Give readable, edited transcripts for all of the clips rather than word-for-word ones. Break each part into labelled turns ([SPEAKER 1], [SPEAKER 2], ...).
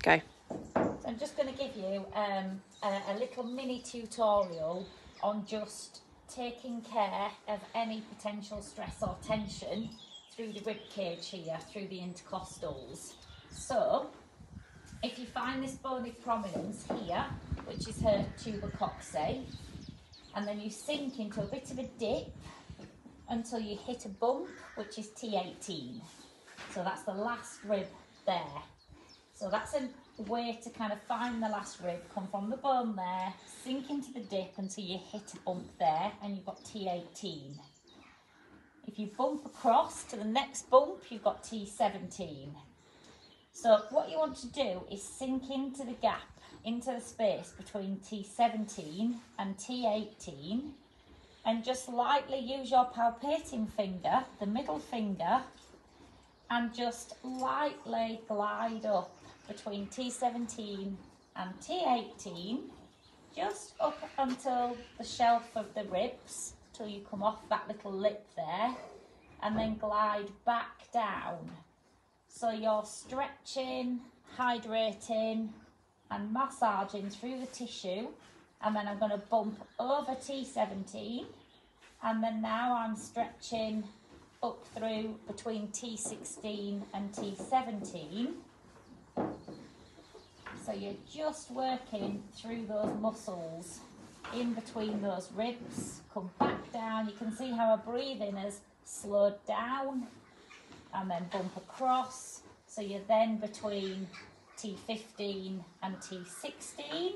[SPEAKER 1] Okay.
[SPEAKER 2] So I'm just going to give you a little mini tutorial on just taking care of any potential stress or tension through the rib cage here, through the intercostals. So if you find this bony prominence here, which is her tubercoxae, and then you sink into a bit of a dip until you hit a bump, which is T18. So that's the last rib there. So that's a way to kind of find the last rib, come from the bone there, sink into the dip until you hit a bump there and you've got T18. If you bump across to the next bump, you've got T17. So what you want to do is sink into the gap, into the space between T17 and T18, and just lightly use your palpating finger, the middle finger, and just lightly glide up between T17 and T18, just up until the shelf of the ribs, till you come off that little lip there, and then glide back down. So you're stretching, hydrating and massaging through the tissue, and then I'm going to bump over T17, and then now I'm stretching up through between T16 and T17. So you're just working through those muscles in between those ribs. Come back down. You can see how our breathing has slowed down, and then bump across. So you're then between T15 and T16.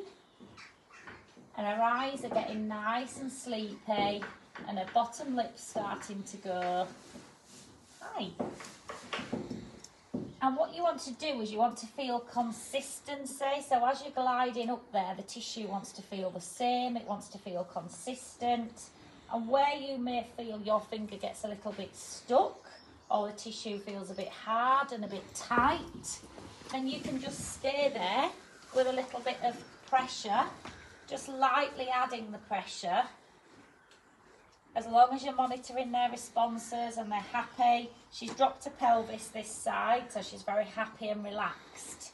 [SPEAKER 2] And her eyes are getting nice and sleepy, and her bottom lip's starting to go. Hi. And what you want to do is you want to feel consistency. So as you're gliding up there, the tissue wants to feel the same. It wants to feel consistent. And where you may feel your finger gets a little bit stuck, or the tissue feels a bit hard and a bit tight, then you can just stay there with a little bit of pressure, just lightly adding the pressure. As long as you're monitoring their responses and they're happy. She's dropped her pelvis this side, so she's very happy and relaxed.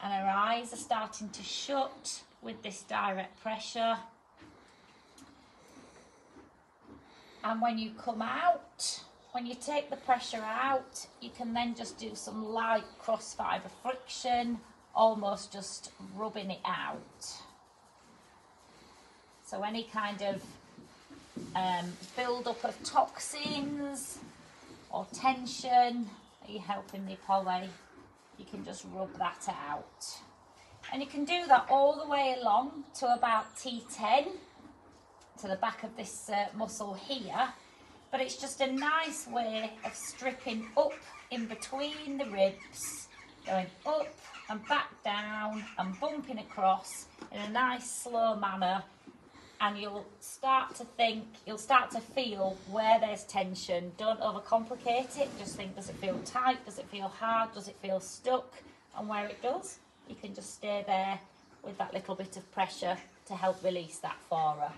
[SPEAKER 2] And her eyes are starting to shut with this direct pressure. And when you come out, when you take the pressure out, you can then just do some light cross fibre friction, almost just rubbing it out. So any kind of build-up of toxins or tension that you're helping me, Polly, you can just rub that out. And you can do that all the way along to about T10, to the back of this muscle here. But it's just a nice way of stripping up in between the ribs, going up and back down and bumping across in a nice slow manner. And you'll start to feel where there's tension. Don't overcomplicate it. Just think, does it feel tight? Does it feel hard? Does it feel stuck? And where it does, you can just stay there with that little bit of pressure to help release that for her.